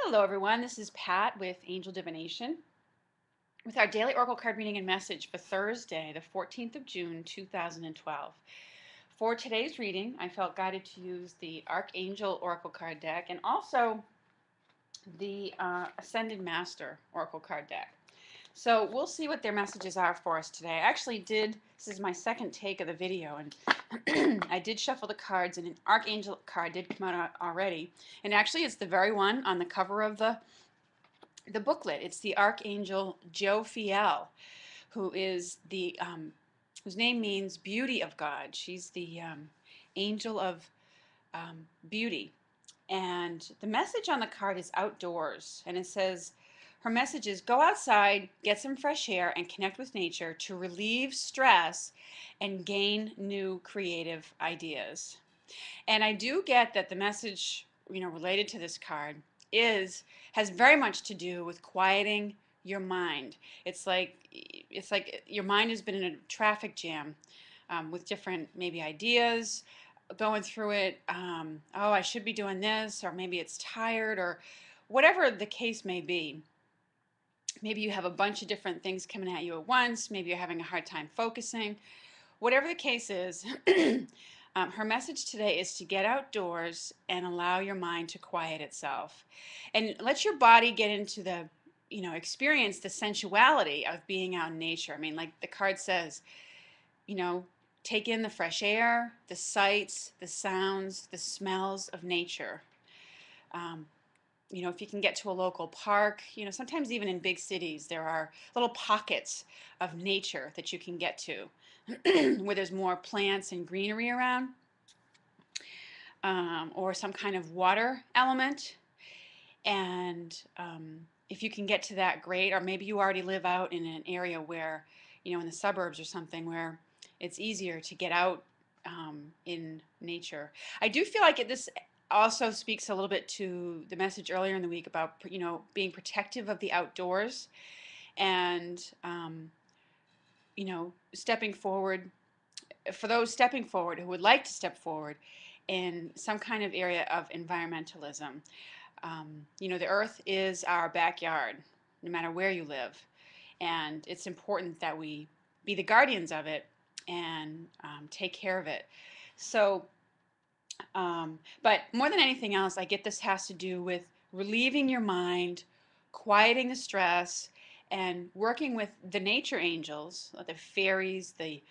Hello, everyone. This is Pat with Angel Divination with our daily Oracle card reading and message for Thursday, the 14th of June, 2012. For today's reading, I felt guided to use the Archangel Oracle card deck and also the Ascended Master Oracle card deck. So we'll see what their messages are for us today. I actually did, this is my second take of the video, and I did shuffle the cards, and an Archangel card did come out already. And actually, it's the very one on the cover of the booklet. It's the Archangel Jophiel, who is the whose name means beauty of God. She's the angel of beauty. And the message on the card is outdoors, and it says her message is go outside, get some fresh air, and connect with nature to relieve stress and gain new creative ideas. And I do get that the message, related to this card has very much to do with quieting your mind. It's like your mind has been in a traffic jam with different maybe ideas going through it. Oh, I should be doing this, or maybe it's tired, or whatever the case may be. Maybe you have a bunch of different things coming at you at once. Maybe you're having a hard time focusing. Whatever the case is, her message today is to get outdoors and allow your mind to quiet itself. And let your body get into the, experience the sensuality of being out in nature. I mean, like the card says, take in the fresh air, the sights, the sounds, the smells of nature. Um, if you can get to a local park, sometimes even in big cities, there are little pockets of nature that you can get to where there's more plants and greenery around, or some kind of water element. And if you can get to that, great. Or maybe you already live out in an area where, in the suburbs or something where it's easier to get out in nature. I do feel like this also speaks a little bit to the message earlier in the week about, being protective of the outdoors and, stepping forward. For those stepping forward who would like to step forward in some kind of area of environmentalism. The earth is our backyard, no matter where you live. And it's important that we be the guardians of it and take care of it. So, but more than anything else, I get this has to do with relieving your mind, quieting the stress, and working with the nature angels, the fairies, the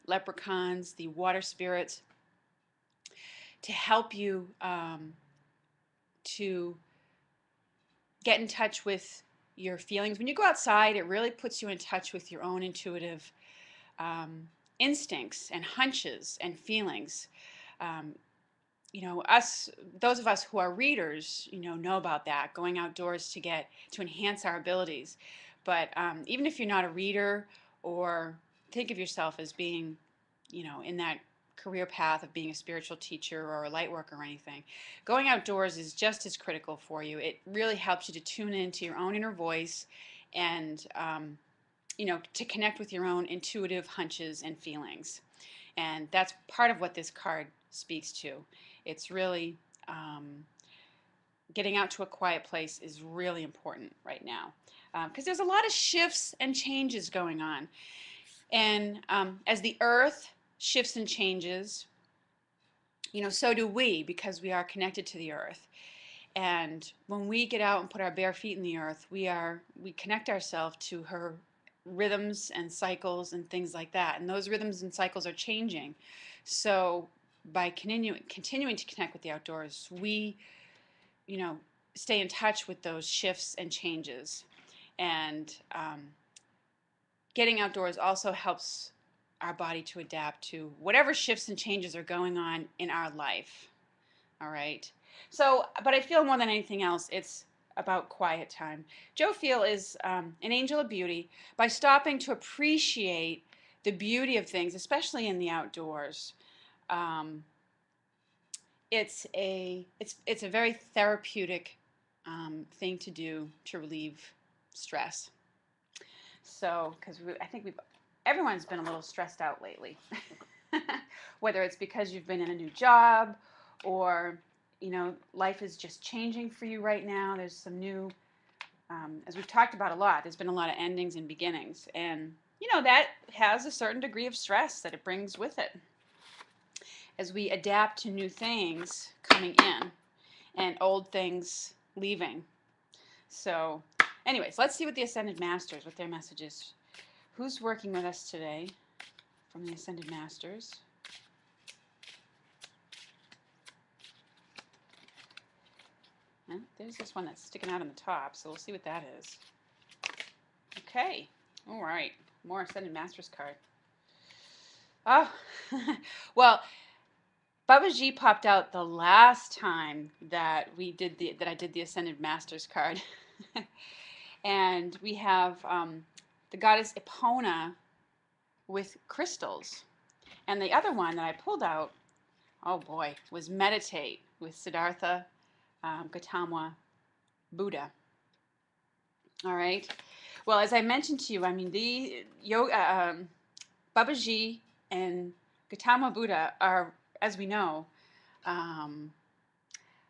leprechauns, the water spirits, to help you to get in touch with your feelings. When you go outside, it really puts you in touch with your own intuitive instincts and hunches and feelings. Um, those of us who are readers, know about that, going outdoors to enhance our abilities. But even if you're not a reader, or think of yourself as being, in that career path of being a spiritual teacher or a light worker or anything, going outdoors is just as critical for you. It really helps you to tune into your own inner voice and, to connect with your own intuitive hunches and feelings. And that's part of what this card speaks to. It's really getting out to a quiet place is really important right now, because there's a lot of shifts and changes going on. And as the earth shifts and changes, so do we, because we are connected to the earth. And when we get out and put our bare feet in the earth, we connect ourselves to her rhythms and cycles and things like that. And those rhythms and cycles are changing. So by continuing to connect with the outdoors, we, stay in touch with those shifts and changes. And getting outdoors also helps our body to adapt to whatever shifts and changes are going on in our life. All right. So, but I feel more than anything else, it's about quiet time. Jophiel is an angel of beauty. By stopping to appreciate the beauty of things, especially in the outdoors, it's a very therapeutic thing to do to relieve stress. So, because I think everyone's been a little stressed out lately, whether it's because you've been in a new job, or life is just changing for you right now. There's some new, as we've talked about a lot, there's been a lot of endings and beginnings. And, that has a certain degree of stress that it brings with it as we adapt to new things coming in and old things leaving. So, anyways, let's see what the Ascended Masters, what their message is. Who's working with us today from the Ascended Masters? There's this one that's sticking out on the top, so we'll see what that is. Okay, all right, more Ascended Masters card. Oh, well, Babaji popped out the last time that I did the Ascended Masters card, and we have the goddess Epona with crystals, and the other one that I pulled out, oh boy, was Meditate with Siddhartha Gautama Buddha. All right. Well, as I mentioned to you, I mean, Babaji and Gautama Buddha are, as we know,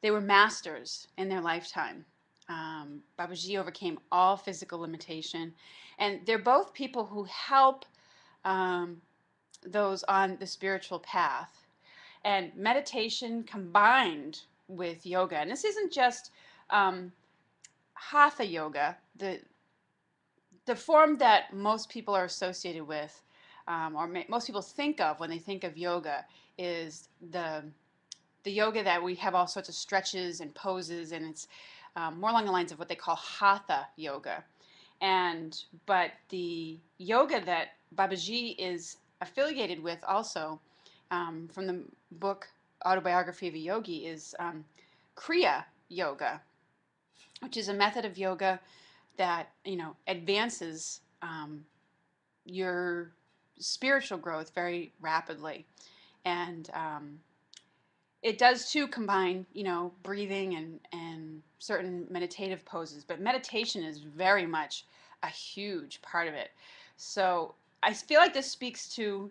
they were masters in their lifetime. Babaji overcame all physical limitation, and they're both people who help those on the spiritual path. And meditation combined with yoga, and this isn't just hatha yoga, the form that most people are associated with, most people think of when they think of yoga, is the yoga that we have all sorts of stretches and poses, and it's more along the lines of what they call hatha yoga. But the yoga that Babaji is affiliated with also, from the book Autobiography of a Yogi, is Kriya Yoga, which is a method of yoga that advances your spiritual growth very rapidly, and it does too combine breathing and certain meditative poses, but meditation is very much a huge part of it. So I feel like this speaks to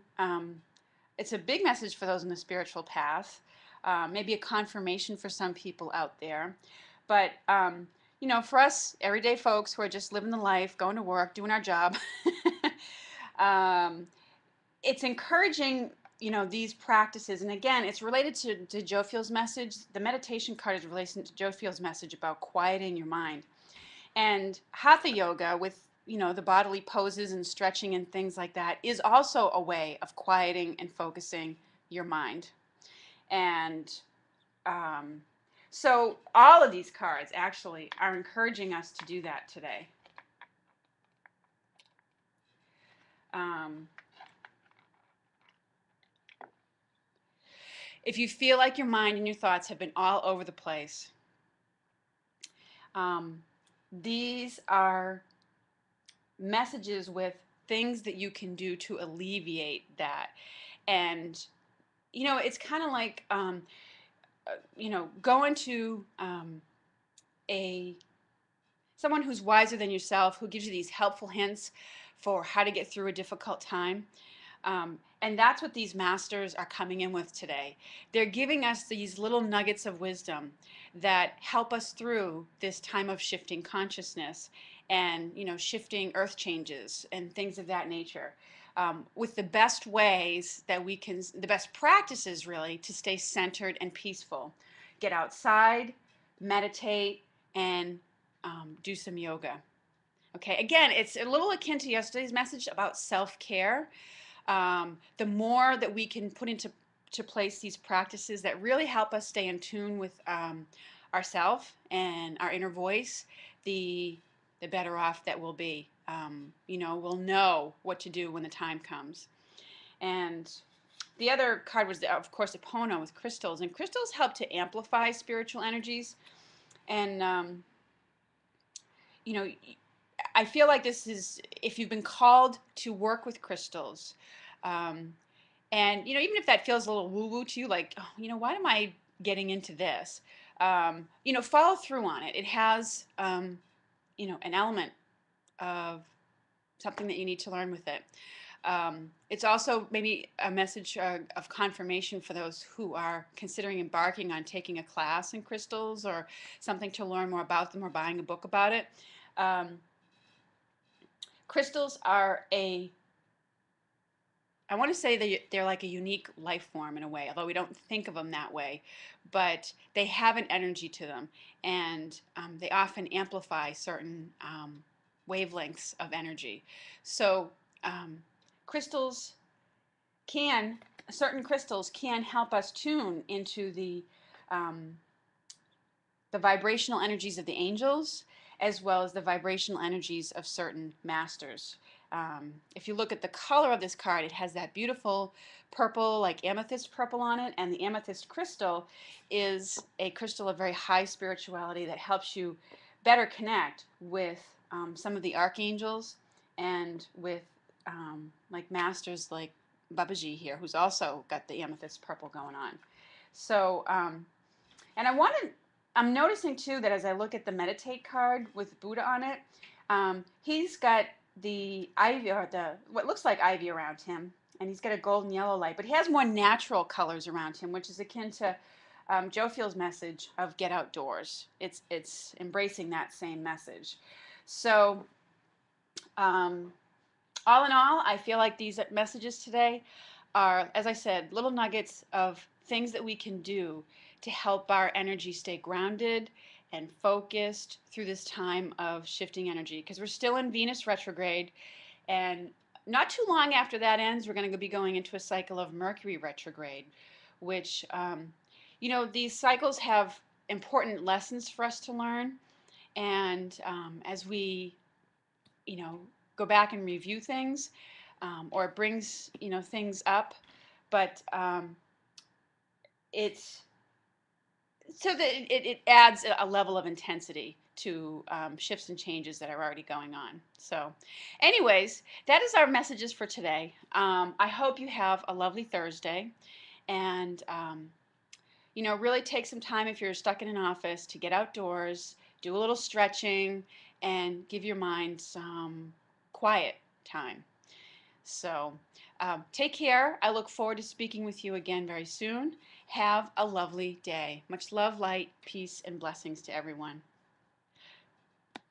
it's a big message for those in the spiritual path, maybe a confirmation for some people out there, but for us everyday folks who are just living the life, going to work, doing our job, it's encouraging, these practices. And again, it's related to Jophiel's message. The meditation card is related to Jophiel's message about quieting your mind. And hatha yoga with, the bodily poses and stretching and things like that is also a way of quieting and focusing your mind. And so all of these cards actually are encouraging us to do that today. If you feel like your mind and your thoughts have been all over the place, these are messages with things that you can do to alleviate that. And, it's kind of like, going to someone who's wiser than yourself, who gives you these helpful hints for how to get through a difficult time. And that's what these masters are coming in with today. They're giving us these little nuggets of wisdom that help us through this time of shifting consciousness and shifting earth changes and things of that nature, with the best ways that we can, the best practices really, to stay centered and peaceful. Get outside, meditate, and do some yoga. Okay, again, it's a little akin to yesterday's message about self-care. The more that we can put into place these practices that really help us stay in tune with ourself and our inner voice, the better off that we'll be. We'll know what to do when the time comes. And the other card was, of course, Epona with crystals. And crystals help to amplify spiritual energies. And, I feel like this is, if you've been called to work with crystals, and, even if that feels a little woo-woo to you, like, oh, why am I getting into this? Follow through on it. It has, an element of something that you need to learn with it. It's also maybe a message of confirmation for those who are considering embarking on taking a class in crystals or something to learn more about them or buying a book about it. Um, Crystals are I want to say they're like a unique life form in a way, although we don't think of them that way. But they have an energy to them, and they often amplify certain wavelengths of energy. So, um, crystals can, certain crystals can help us tune into um, the vibrational energies of the angels as well as the vibrational energies of certain masters. If you look at the color of this card, it has that beautiful purple, like amethyst purple on it, and the amethyst crystal is a crystal of very high spirituality that helps you better connect with some of the archangels and with like masters like Babaji here, who's also got the amethyst purple going on. So, and I'm noticing too that as I look at the meditate card with Buddha on it, he's got the ivy, or the what looks like ivy around him, and he's got a golden yellow light, but he has more natural colors around him, which is akin to Jophiel's message of get outdoors. It's embracing that same message. So, um, all in all, I feel like these messages today are, as I said, little nuggets of things that we can do to help our energy stay grounded and focused through this time of shifting energy. Because we're still in Venus retrograde, and not too long after that ends, we're going to be going into a cycle of Mercury retrograde, which, these cycles have important lessons for us to learn. And as we you know, go back and review things, or it brings, things up, but it's so that it adds a level of intensity to shifts and changes that are already going on. So, anyways, that is our messages for today. I hope you have a lovely Thursday, and really take some time if you're stuck in an office to get outdoors, do a little stretching, and give your mind some quiet time. So take care. I look forward to speaking with you again very soon. Have a lovely day. Much love, light, peace, and blessings to everyone.